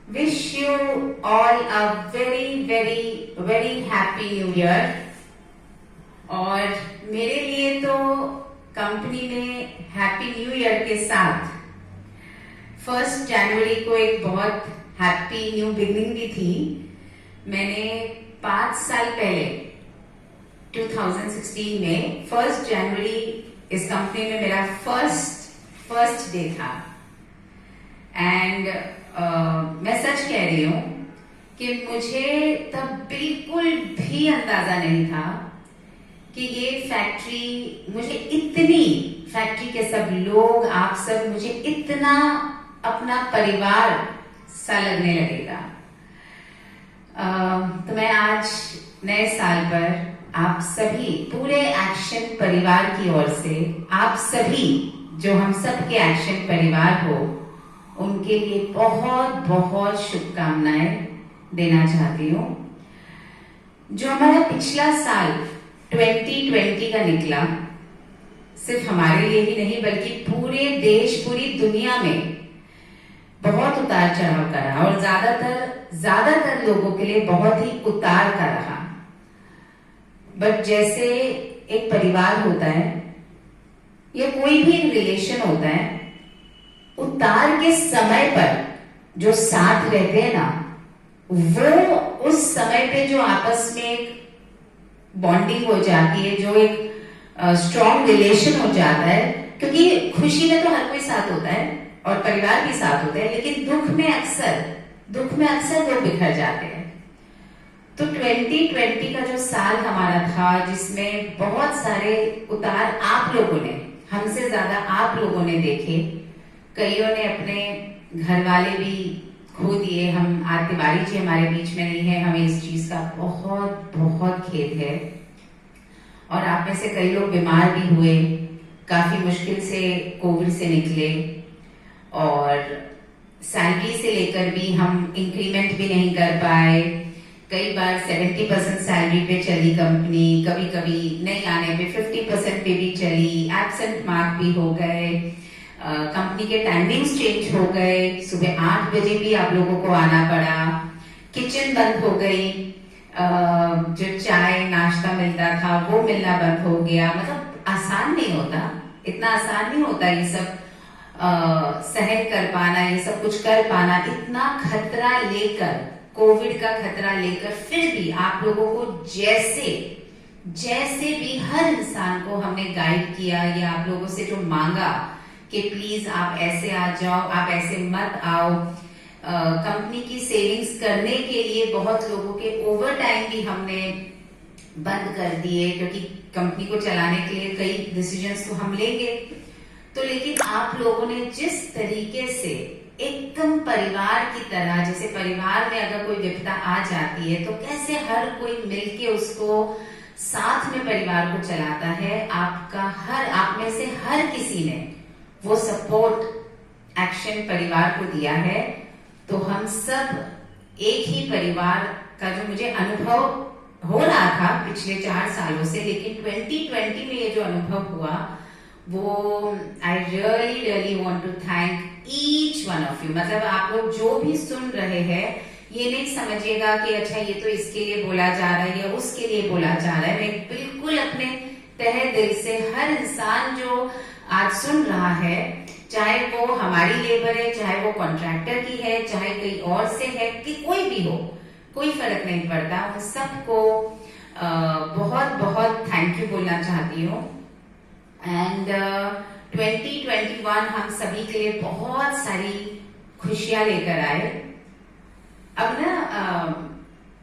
Wish you all a very very very happy new year। और मेरे लिए तो कंपनी में हैप्पी न्यू ईयर के साथ 1 जनवरी को एक बहुत हैप्पी न्यू बिगनिंग भी थी। मैंने 5 साल पहले 2016 में 1 जनवरी इस कंपनी में मेरा फर्स्ट डे था। एंड मैं सच कह रही हूं कि मुझे तब बिल्कुल भी अंदाजा नहीं था कि ये फैक्ट्री मुझे इतनी, फैक्ट्री के सब लोग, आप सब मुझे इतना अपना परिवार सा लगने लगेगा। तो मैं आज नए साल पर आप सभी पूरे एक्शन परिवार की ओर से, आप सभी जो हम सब के एक्शन परिवार हो, उनके लिए बहुत बहुत शुभकामनाएं देना चाहती हूँ। जो हमारा पिछला साल 2020 का निकला, सिर्फ हमारे लिए ही नहीं बल्कि पूरे देश, पूरी दुनिया में बहुत उतार चढ़ाव का रहा और ज्यादातर लोगों के लिए बहुत ही उतार का रहा। बट जैसे एक परिवार होता है या कोई भी रिलेशन होता है, उतार के समय पर जो साथ रहते हैं ना, वो उस समय पे जो आपस में एक बॉन्डिंग हो जाती है, जो एक स्ट्रॉन्ग रिलेशन हो जाता है। क्योंकि खुशी में तो हर कोई साथ होता है और परिवार भी साथ होते हैं, लेकिन दुख में अक्सर लोग बिखर जाते हैं। तो 2020 का जो साल हमारा था, जिसमें बहुत सारे उतार आप लोगों ने, हमसे ज्यादा आप लोगों ने देखे, कईयों ने अपने घर वाले भी खो दिए। हम आज तिवारी जी हमारे बीच में नहीं है, हमें इस चीज का बहुत बहुत खेद है। और आप में से कई लोग बीमार भी हुए, काफी मुश्किल से कोविड से निकले, और सैलरी से लेकर भी हम इंक्रीमेंट भी नहीं कर पाए। कई बार 70% सैलरी पे चली कंपनी, कभी कभी नहीं आने पे 50% पे भी चली, एब्सेंट मार्क भी हो गए, कंपनी के टाइमिंग्स चेंज हो गए, सुबह 8 बजे भी आप लोगों को आना पड़ा, किचन बंद हो गई, जो चाय नाश्ता मिलता था वो मिलना बंद हो गया। मतलब आसान नहीं होता, इतना आसान नहीं होता ये सब सहन कर पाना, ये सब कुछ कर पाना। इतना खतरा लेकर, कोविड का खतरा लेकर, फिर भी आप लोगों को जैसे भी हर इंसान को हमने गाइड किया, या आप लोगों से जो मांगा कि प्लीज आप ऐसे आ जाओ, आप ऐसे मत आओ। कंपनी की सेविंग्स करने के लिए बहुत लोगों के ओवर टाइम भी हमने बंद कर दिए, क्योंकि कंपनी को चलाने के लिए कई डिसीजंस तो हम लेंगे। तो लेकिन आप लोगों ने जिस तरीके से एकदम परिवार की तरह, जैसे परिवार में अगर कोई विपदा आ जाती है तो कैसे हर कोई मिलके उसको साथ में परिवार को चलाता है, आप में से हर किसी ने वो सपोर्ट एक्शन परिवार को दिया है। तो हम सब एक ही परिवार का जो मुझे अनुभव हो रहा था पिछले 4 सालों से, लेकिन 2020 में ये जो अनुभव हुआ, वो I really want to thank each one of you. मतलब आप लोग जो भी सुन रहे हैं, ये नहीं समझिएगा कि अच्छा ये तो इसके लिए बोला जा रहा है या उसके लिए बोला जा रहा है। मैं बिल्कुल अपने तहे दिल से हर इंसान जो आज सुन रहा है, चाहे वो हमारी लेबर है, चाहे वो कॉन्ट्रैक्टर की है, चाहे कहीं और से है, कि कोई भी हो, कोई फर्क नहीं पड़ता, उन सबको बहुत बहुत थैंक यू बोलना चाहती हूँ। एंड 2021 हम सभी के लिए बहुत सारी खुशियां लेकर आए। अब ना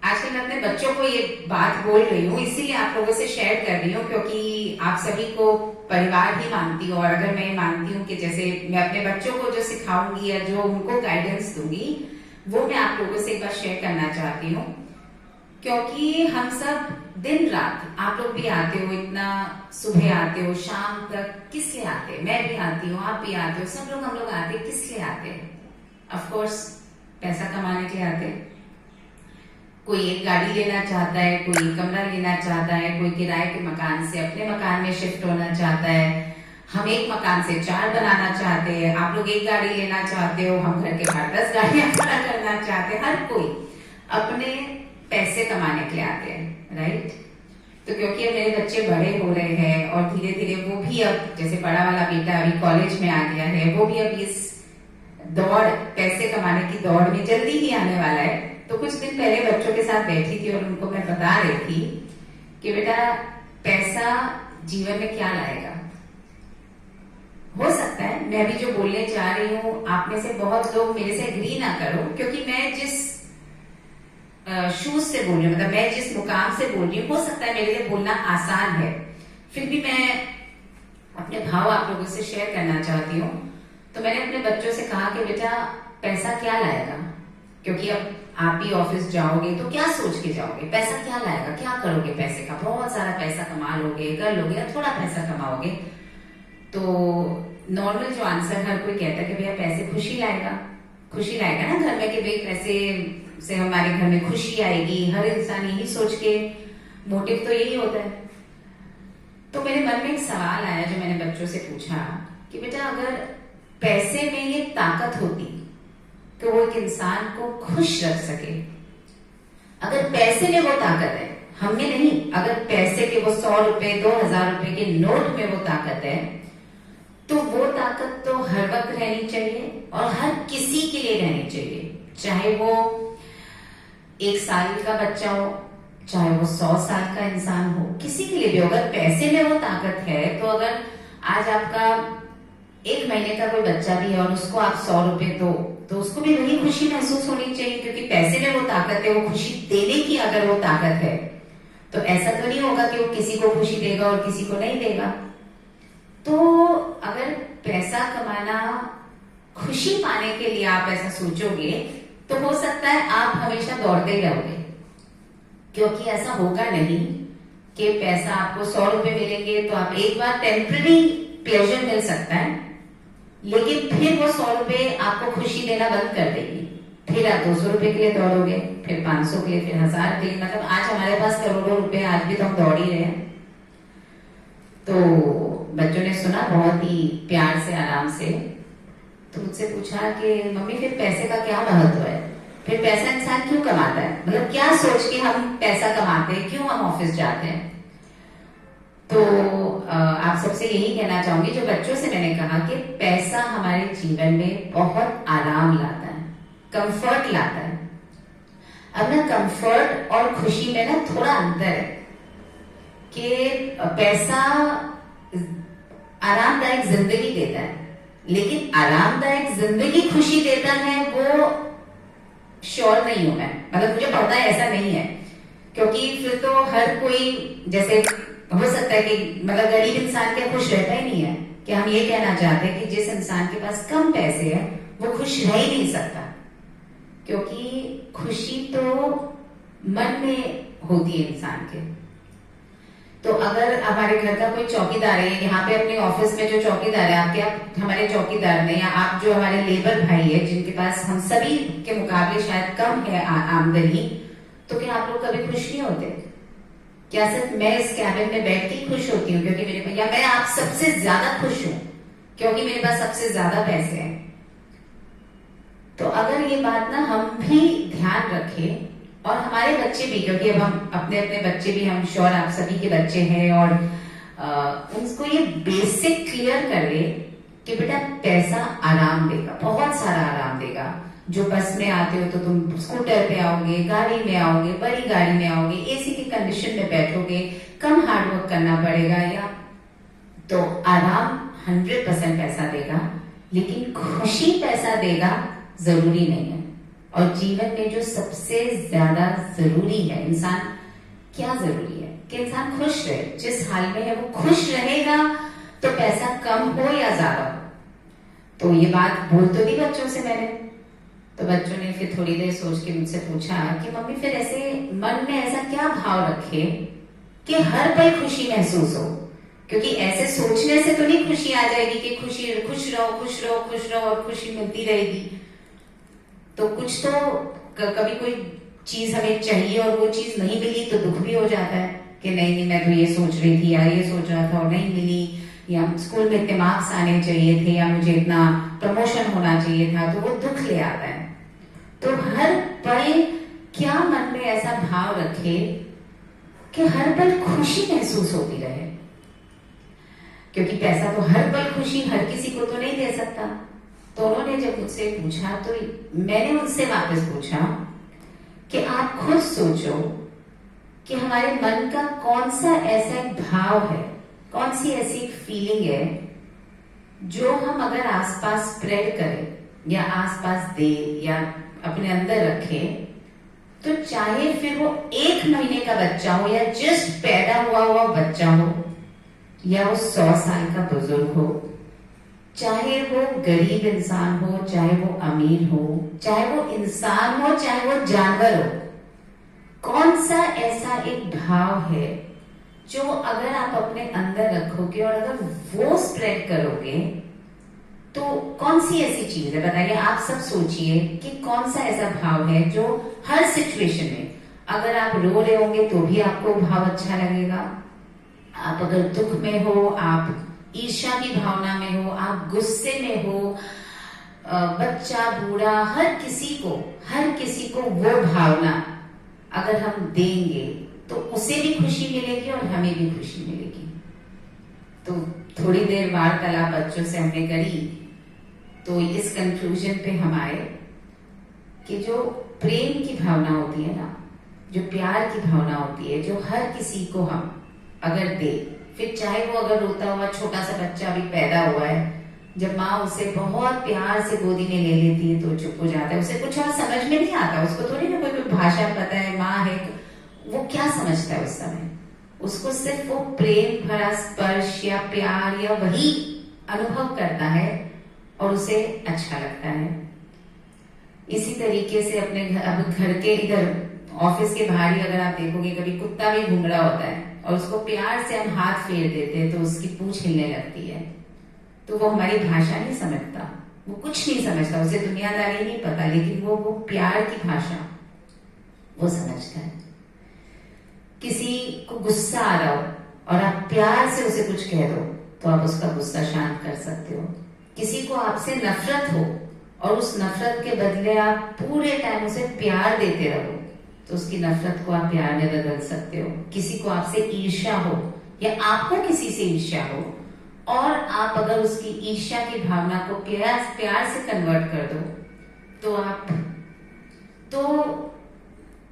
आजकल मैं अपने बच्चों को ये बात बोल रही हूँ, इसीलिए आप लोगों से शेयर कर रही हूँ, क्योंकि आप सभी को परिवार ही मानती हूँ। और अगर मैं मानती हूँ कि जैसे मैं अपने बच्चों को जो सिखाऊंगी या जो उनको गाइडेंस दूंगी, वो मैं आप लोगों से एक बार शेयर करना चाहती हूँ। क्योंकि हम सब दिन रात, आप लोग भी आते हो, इतना सुबह आते हो, शाम तक किस लिए आते हैं? मैं भी आती हूँ, आप भी आते हो, सब लोग हम लोग आते हैं, किस लिए आते हैं? ऑफ कोर्स पैसा कमाने के लिए आते हैं। कोई एक गाड़ी लेना चाहता है, कोई कमरा लेना चाहता है, कोई किराए के मकान से अपने मकान में शिफ्ट होना चाहता है, हम एक मकान से 4 बनाना चाहते हैं, आप लोग एक गाड़ी लेना चाहते हो, हम घर के बाहर 10 गाड़ियां खड़ा कर करना चाहते हैं, हर कोई अपने पैसे कमाने के लिए आते हैं, राइट। तो क्योंकि अब मेरे बच्चे बड़े हो रहे हैं और धीरे धीरे वो भी अब, जैसे बड़ा वाला बेटा अभी कॉलेज में आ गया है, वो भी अब इस दौड़, पैसे कमाने की दौड़ में जल्दी ही आने वाला है। तो कुछ दिन पहले बच्चों के साथ बैठी थी और उनको मैं बता रही थी कि बेटा पैसा जीवन में क्या लाएगा। हो सकता है मैं अभी जो बोलने जा रही हूँ आप में से बहुत लोग मेरे से एग्री ना करो, क्योंकि मैं जिस शूज से बोल रही हूँ, मतलब मैं जिस मुकाम से बोल रही हूँ, हो सकता है मेरे लिए बोलना आसान है, फिर भी मैं अपने भाव आप लोगों से शेयर करना चाहती हूँ। तो मैंने अपने बच्चों से कहा कि बेटा पैसा क्या लाएगा, क्योंकि अब आप भी ऑफिस जाओगे तो क्या सोच के जाओगे, पैसा क्या लाएगा, क्या करोगे पैसे का, बहुत सारा पैसा कमा लोगे, कर लोगे, या थोड़ा पैसा कमाओगे। तो नॉर्मल जो आंसर हर कोई कहता है कि भैया पैसे खुशी लाएगा, खुशी लाएगा ना घर में, कि भाई पैसे से हमारे घर में खुशी आएगी। हर इंसान यही सोच के, मोटिव तो यही होता है। तो मेरे मन में एक सवाल आया जो मैंने बच्चों से पूछा कि बेटा अगर पैसे में ये ताकत होती कि वो एक इंसान को खुश रख सके, अगर पैसे में वो ताकत है, हम में नहीं, अगर पैसे के वो 100 रुपए 2000 रुपए के नोट में वो ताकत है, तो वो ताकत तो हर वक्त रहनी चाहिए और हर किसी के लिए रहनी चाहिए, चाहे वो 1 साल का बच्चा हो, चाहे वो 100 साल का इंसान हो, किसी के लिए भी। अगर पैसे में वो ताकत है तो अगर आज आपका 1 महीने का कोई बच्चा भी है और उसको आप 100 रुपए दो, तो उसको भी वही खुशी महसूस होनी चाहिए, क्योंकि पैसे में वो ताकत है, वो खुशी देने की अगर वो ताकत है, तो ऐसा तो नहीं होगा कि वो किसी को खुशी देगा और किसी को नहीं देगा। तो अगर पैसा कमाना खुशी पाने के लिए आप ऐसा सोचोगे, तो हो सकता है आप हमेशा दौड़ते ही रहोगे, क्योंकि ऐसा होगा नहीं कि पैसा आपको 100 रुपए मिलेंगे तो आप एक बार टेम्पररी प्लेजर मिल सकता है, लेकिन फिर वो 100 रुपए आपको खुशी देना बंद कर देगी। फिर आप 200 रुपए के लिए दौड़ोगे, फिर 500 के लिए, फिर 1000 के लिए। मतलब आज हमारे पास करोड़ों रुपए, आज भी तो हम दौड़ ही रहे हैं। तो बच्चों ने सुना बहुत ही प्यार से, आराम से। तो मुझसे पूछा कि मम्मी फिर पैसे का क्या महत्व है, फिर पैसा इंसान क्यों कमाता है, मतलब क्या सोच के हम पैसा कमाते हैं, क्यों हम ऑफिस जाते हैं। तो आप सबसे यही कहना चाहूंगी, जो बच्चों से मैंने कहा कि पैसा हमारे जीवन में बहुत आराम लाता है, कंफर्ट लाता है। अब ना कंफर्ट और खुशी में ना थोड़ा अंतर है कि पैसा आरामदायक जिंदगी देता है, लेकिन आरामदायक जिंदगी खुशी देता है वो श्योर नहीं हूं मैं, मतलब मुझे पता है ऐसा नहीं है, क्योंकि फिर तो हर कोई, जैसे हो सकता है कि मतलब गरीब इंसान क्या खुश रहता ही नहीं है, कि हम ये कहना चाहते हैं कि जिस इंसान के पास कम पैसे है वो खुश रह ही नहीं सकता, क्योंकि खुशी तो मन में होती है इंसान के। तो अगर हमारे घर का कोई चौकीदार है, यहाँ पे अपने ऑफिस में जो चौकीदार है आपके, आप हमारे चौकीदार ने, या आप जो हमारे लेबर भाई है जिनके पास हम सभी के मुकाबले शायद कम है आमदनी, तो क्या आप लोग कभी खुश नहीं होते? क्या सिर्फ मैं इस कैबिन में बैठ के खुश होती हूँ क्योंकि मेरे भैया, मैं आप सबसे ज्यादा खुश हूं क्योंकि मेरे पास सबसे ज्यादा पैसे हैं। तो अगर ये बात ना हम भी ध्यान रखें, और हमारे बच्चे भी, क्योंकि अब हम अपने अपने बच्चे भी, हम श्योर आप सभी के बच्चे हैं, और उनको ये बेसिक क्लियर कर ले कि बेटा पैसा आराम देगा, बहुत सारा आराम देगा। जो बस में आते हो तो तुम स्कूटर पे आओगे, गाड़ी में आओगे, बड़ी गाड़ी में आओगे, एसी की कंडीशन में बैठोगे, कम हार्डवर्क करना पड़ेगा, या तो आराम 100% पैसा देगा, लेकिन खुशी पैसा देगा जरूरी नहीं है। और जीवन में जो सबसे ज्यादा जरूरी है, इंसान क्या जरूरी है कि इंसान खुश रहे, जिस हाल में है वो खुश रहेगा, तो पैसा कम हो या ज्यादा हो। तो ये बात बोल तो दी बच्चों से मैंने, तो बच्चों ने फिर थोड़ी देर सोच के मुझसे पूछा कि मम्मी फिर ऐसे मन में ऐसा क्या भाव रखे कि हर पल खुशी महसूस हो, क्योंकि ऐसे सोचने से तो नहीं खुशी आ जाएगी कि खुशी, खुश रहो खुश रहो खुश रहो और खुशी मिलती रहेगी। तो कुछ तो कभी कोई चीज हमें चाहिए और वो चीज नहीं मिली तो दुख भी हो जाता है कि नहीं नहीं, मैं तो ये सोच रही थी या ये सोच रहा था और नहीं मिली, या स्कूल में इतने मार्क्स आने चाहिए थे, या मुझे इतना प्रमोशन होना चाहिए था, तो वो दुख ले आता है। तो हर पल क्या मन में ऐसा भाव रखे कि हर पल खुशी महसूस होती रहे, क्योंकि पैसा तो हर पल खुशी हर किसी को तो नहीं दे सकता। तो उन्होंने जब मुझसे पूछा तो मैंने उनसे वापस पूछा कि आप खुद सोचो कि हमारे मन का कौन सा ऐसा एक भाव है, कौन सी ऐसी एक फीलिंग है जो हम अगर आसपास स्प्रेड करें या आसपास दे या अपने अंदर रखें, तो चाहे फिर वो 1 महीने का बच्चा हो या जस्ट पैदा हुआ बच्चा हो या वो 100 साल का बुजुर्ग हो, चाहे वो गरीब इंसान हो, चाहे वो अमीर हो, चाहे वो इंसान हो, चाहे वो जानवर हो, कौन सा ऐसा एक भाव है जो अगर आप अपने अंदर रखोगे और अगर वो स्प्रेड करोगे तो कौन सी ऐसी चीज है, बताइए। आप सब सोचिए कि कौन सा ऐसा भाव है जो हर सिचुएशन में, अगर आप रो रहे होंगे तो भी आपको भाव अच्छा लगेगा, आप अगर दुख में हो, आप ईर्ष्या की भावना में हो, आप गुस्से में हो, बच्चा बूढ़ा, हर किसी को वो भावना अगर हम देंगे तो उसे भी खुशी मिलेगी और हमें भी खुशी मिलेगी। तो थोड़ी देर वार्तालाप बच्चों से हमने करी तो इस कंक्लूजन पे हम आए कि जो प्रेम की भावना होती है ना, जो प्यार की भावना होती है, जो हर किसी को हम अगर दे, फिर चाहे वो अगर रोता हुआ छोटा सा बच्चा अभी पैदा हुआ है, जब माँ उसे बहुत प्यार से गोदी में ले लेती है तो चुप हो जाता है, उसे कुछ और समझ में नहीं आता, उसको थोड़ी ना कोई भाषा पता है, माँ है, वो क्या समझता है उस समय, उसको सिर्फ वो प्रेम भरा स्पर्श या प्यार या वही अनुभव करता है और उसे अच्छा लगता है। इसी तरीके से अपने घर के इधर ऑफिस के बाहर ही अगर आप देखोगे कभी कुत्ता भी घूम रहा होता है और उसको प्यार से हम हाथ फेर देते हैं तो उसकी पूंछ हिलने लगती है, तो वो हमारी भाषा नहीं समझता, वो कुछ नहीं समझता, उसे दुनियादारी नहीं पता, लेकिन वो प्यार की भाषा वो समझता है। किसी को गुस्सा आ रहा हो और आप प्यार से उसे कुछ कह दो तो आप उसका गुस्सा शांत कर सकते हो। किसी को आपसे नफरत हो और उस नफरत के बदले आप पूरे टाइम उसे प्यार देते रहो तो उसकी नफरत को आप प्यार में बदल सकते हो। किसी को आपसे ईर्ष्या हो या आपको किसी से ईर्ष्या हो और आप अगर उसकी ईर्ष्या की भावना को प्यार से कन्वर्ट कर दो तो आप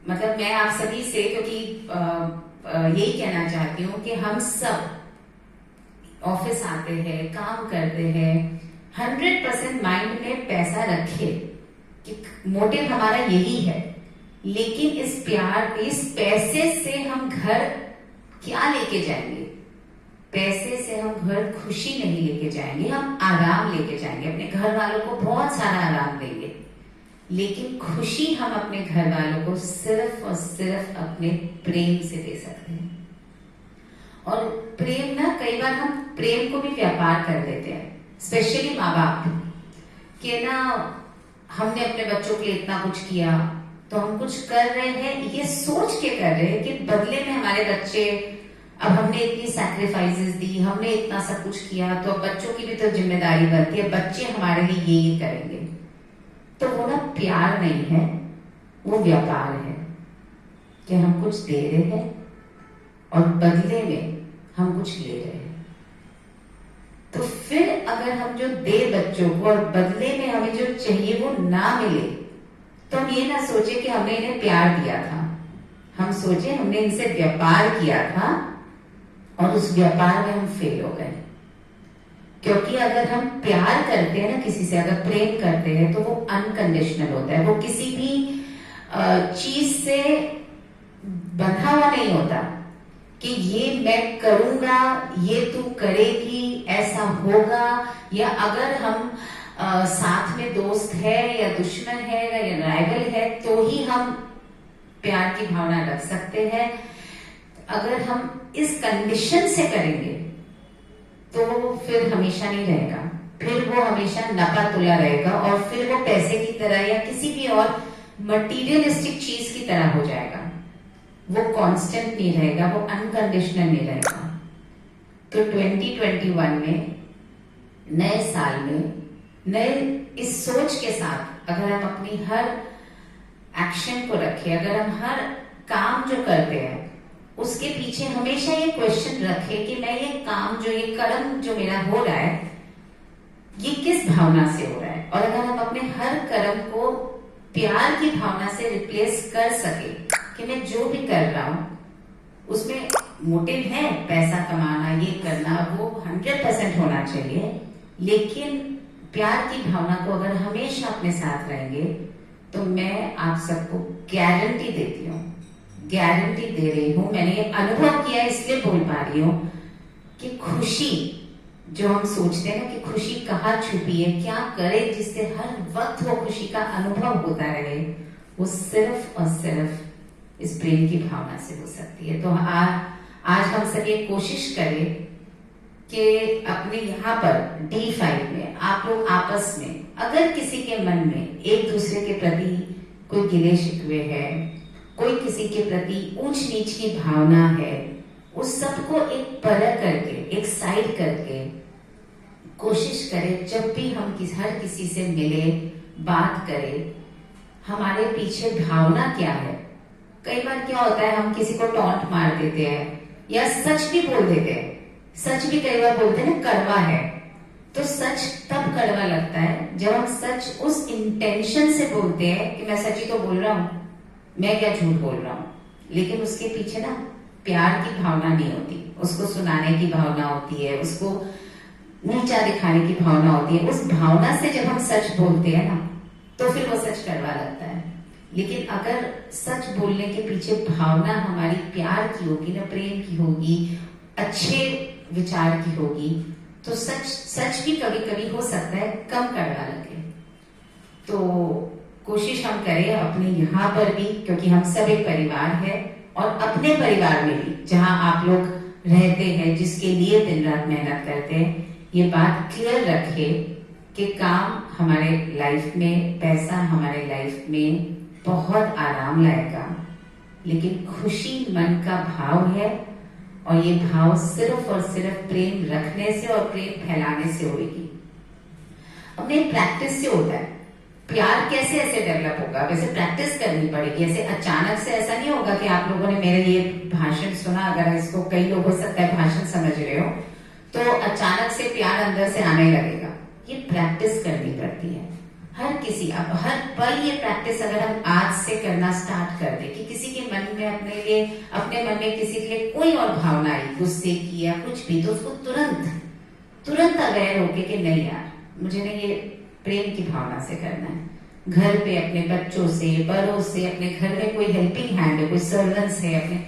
मतलब मैं आप सभी से, क्योंकि यही कहना चाहती हूँ कि हम सब ऑफिस आते हैं, काम करते हैं, 100% माइंड में पैसा रखे कि मोटिव हमारा यही है, लेकिन इस पैसे से हम घर क्या लेके जाएंगे? पैसे से हम घर खुशी नहीं लेके जाएंगे, हम आराम लेके जाएंगे, अपने घर वालों को बहुत सारा आराम देंगे, लेकिन खुशी हम अपने घर वालों को सिर्फ और सिर्फ अपने प्रेम से दे सकते हैं। और प्रेम ना, कई बार हम प्रेम को भी व्यापार कर देते हैं, स्पेशली माँ बाप के ना, हमने अपने बच्चों के लिए इतना कुछ किया तो हम कुछ कर रहे हैं ये सोच के कर रहे हैं कि बदले में हमारे बच्चे, अब हमने इतनी सैक्रिफाइसेस दी, हमने इतना सब कुछ किया तो अब बच्चों की भी तो जिम्मेदारी बनती है, बच्चे हमारे लिए ये करेंगे। तो वो ना प्यार नहीं है, वो व्यापार है कि हम कुछ दे रहे हैं और बदले में हम कुछ ले रहे हैं। तो फिर अगर हम जो दे बच्चों को और बदले में हमें जो चाहिए वो ना मिले तो हम ये ना सोचे कि हमने इन्हें प्यार दिया था, हम सोचे हमने इनसे व्यापार किया था और उस व्यापार में हम फेल हो गए। क्योंकि अगर हम प्यार करते हैं ना किसी से, अगर प्रेम करते हैं तो वो अनकंडीशनल होता है, वो किसी भी चीज से बंधा हुआ नहीं होता कि ये मैं करूंगा, ये तू करेगी, ऐसा होगा, या अगर हम साथ में दोस्त है या दुश्मन है या राइवल है तो ही हम प्यार की भावना रख सकते हैं। अगर हम इस कंडीशन से करेंगे तो फिर हमेशा नहीं रहेगा, फिर वो हमेशा नपा तुला रहेगा और फिर वो पैसे की तरह या किसी भी और मटीरियलिस्टिक चीज की तरह हो जाएगा, वो कांस्टेंट नहीं रहेगा, वो अनकंडीशनल नहीं रहेगा। तो 2021 में, नए साल में, नए इस सोच के साथ अगर हम अपनी हर एक्शन को रखे, अगर हम हर काम जो करते हैं उसके पीछे हमेशा ये क्वेश्चन रखे कि मैं ये काम जो ये कर्म जो मेरा हो रहा है ये किस भावना से हो रहा है, और अगर हम अपने हर कर्म को प्यार की भावना से रिप्लेस कर सके कि मैं जो भी कर रहा हूं उसमें मोटिव है पैसा कमाना, ये करना, वो 100% होना चाहिए, लेकिन प्यार की भावना को अगर हमेशा अपने साथ रहेंगे तो मैं आप सबको गारंटी देती हूँ, गारंटी दे रही हूं, मैंने ये अनुभव किया इसलिए बोल पा रही हूं कि खुशी जो हम सोचते हैं ना कि खुशी कहाँ छुपी है, क्या करे जिससे हर वक्त वो खुशी का अनुभव होता रहे, वो सिर्फ और सिर्फ इस प्रेम की भावना से हो सकती है। तो आज हम सब ये कोशिश करें कि अपने यहाँ पर D5 में आप लोग आपस में अगर किसी के मन में एक दूसरे के प्रति कोई गिले शिकवे है, कोई किसी के प्रति ऊंच नीच की भावना है, उस सबको एक परख करके, एक साइड करके कोशिश करें जब भी हम हर किसी से मिले, बात करें, हमारे पीछे भावना क्या है। कई बार क्या होता है हम किसी को टॉन्ट मार देते हैं या सच भी बोल देते हैं, सच भी कई बार बोलते हैं ना कड़वा है, तो सच तब कड़वा लगता है जब हम सच उस इंटेंशन से बोलते हैं कि मैं सच ही तो बोल रहा हूं, मैं क्या झूठ बोल रहा हूं, लेकिन उसके पीछे ना प्यार की भावना नहीं होती, उसको सुनाने की भावना होती है, उसको नीचा दिखाने की भावना होती है। उस भावना से जब हम सच बोलते हैं ना तो फिर वो सच कड़वा लगता है, लेकिन अगर सच बोलने के पीछे भावना हमारी प्यार की होगी ना, प्रेम की होगी, अच्छे विचार की होगी, तो सच भी कभी कभी हो सकता है कम कड़वा लगे। तो कोशिश हम करें अपने यहाँ पर भी, क्योंकि हम सब एक परिवार है, और अपने परिवार में भी जहाँ आप लोग रहते हैं, जिसके लिए दिन रात मेहनत करते हैं, ये बात क्लियर रखे कि काम हमारे लाइफ में, पैसा हमारे लाइफ में बहुत आराम लाएगा, लेकिन खुशी मन का भाव है, और ये भाव सिर्फ और सिर्फ प्रेम रखने से और प्रेम फैलाने से होगी, अपने प्रैक्टिस से होता है। प्यार कैसे ऐसे डेवलप होगा, वैसे प्रैक्टिस करनी पड़ेगी, ऐसे अचानक से ऐसा नहीं होगा कि आप लोगों ने मेरा ये भाषण सुना, अगर इसको कई लोग हो सकता है भाषण समझ रहे हो, तो अचानक से प्यार अंदर से आने लगेगा। ये प्रैक्टिस करनी पड़ती है हर किसी, अब हर पल ये प्रैक्टिस अगर हम आज से करना स्टार्ट कर दे कि किसी के मन में अपने मन में किसी के लिए कोई और भावना आई, गुस्से की या कुछ भी, तो उसको तुरंत अवेयर होके कि नहीं यार, मुझे नहीं ये प्रेम की भावना से करना है। घर पे अपने बच्चों से, बड़ों से, अपने घर में कोई हेल्पिंग हैंड है, कोई सर्वेंट्स है अपने,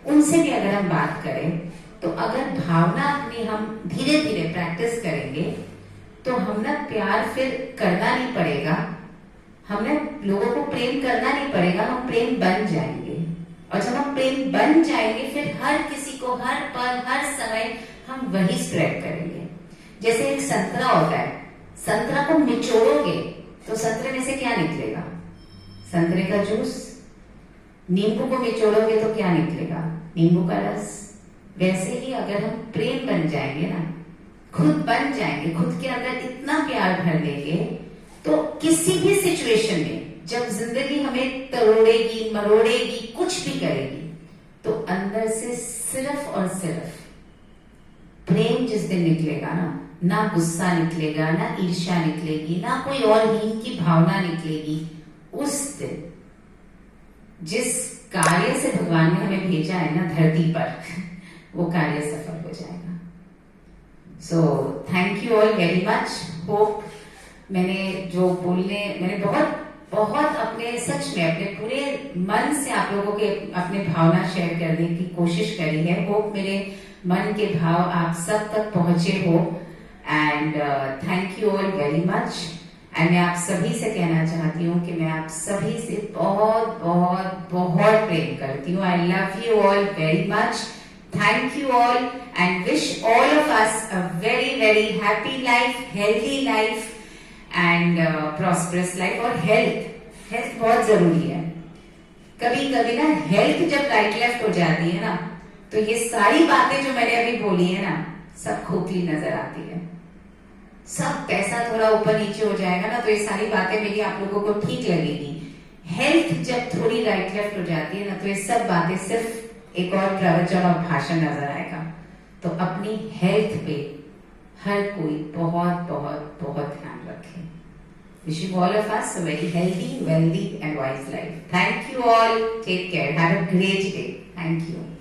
उनसे भी अगर हम बात करें, तो अगर भावना अपनी हम धीरे धीरे प्रैक्टिस करेंगे तो हम ना प्यार फिर करना नहीं पड़ेगा, हमने लोगों को प्रेम करना नहीं पड़ेगा, हम प्रेम बन जाएंगे। और जब हम प्रेम बन जाएंगे फिर हर किसी को हर पल हर समय हम वही स्प्रेड करेंगे। जैसे एक संतरा होता है, संतरा को निचोड़ोगे तो संतरे में से क्या निकलेगा? संतरे का जूस। नींबू को निचोड़ोगे तो क्या निकलेगा? नींबू का रस। वैसे ही अगर हम प्रेम बन जाएंगे ना, खुद बन जाएंगे, खुद के अंदर इतना प्यार भर लेंगे, तो किसी भी सिचुएशन में जब जिंदगी हमें तोड़ेगी, मरोड़ेगी, कुछ भी करेगी, तो अंदर से सिर्फ और सिर्फ प्रेम जिस दिन निकलेगा ना गुस्सा निकलेगा, ना ईर्ष्या निकलेगी, ना कोई और हीन की भावना निकलेगी, उस दिन जिस कार्य से भगवान ने हमें भेजा है ना धरती पर, वो कार्य सफल हो जाएगा। So thank you all very much. Hope मैंने बहुत अपने सच में अपने पूरे मन से आप लोगों के अपने भावना शेयर करने की कोशिश करी है। होप मेरे मन के भाव आप सब तक पहुंचे हो, and thank you all very much. And मैं आप सभी से कहना चाहती हूँ कि मैं आप सभी से बहुत बहुत बहुत प्रेम करती हूँ। I love you all very much. Thank you all and wish all of us a very very happy life, healthy life and prosperous life। और हेल्थ बहुत जरूरी है। कभी कभी ना हेल्थ जब राइट लेफ्ट हो जाती है ना, तो ये सारी बातें जो मैंने अभी बोली है ना, सब खोखली नजर आती है। सब पैसा थोड़ा ऊपर नीचे हो जाएगा ना, तो ये सारी बातें मेरी आप लोगों को ठीक लगेगी। हेल्थ हेल्थ जब थोड़ी राइट लेफ्ट हो जाती है ना, तो ये सब बातें सिर्फ एक और प्रवचन और भाषण नजर आएगा। तो अपनी हेल्थ पे हर कोई बहुत बहुत बहुत ध्यान रखे। Wishing all of us a very healthy, wealthy and wise life. Thank you all. Take care. Have a great day. Thank you.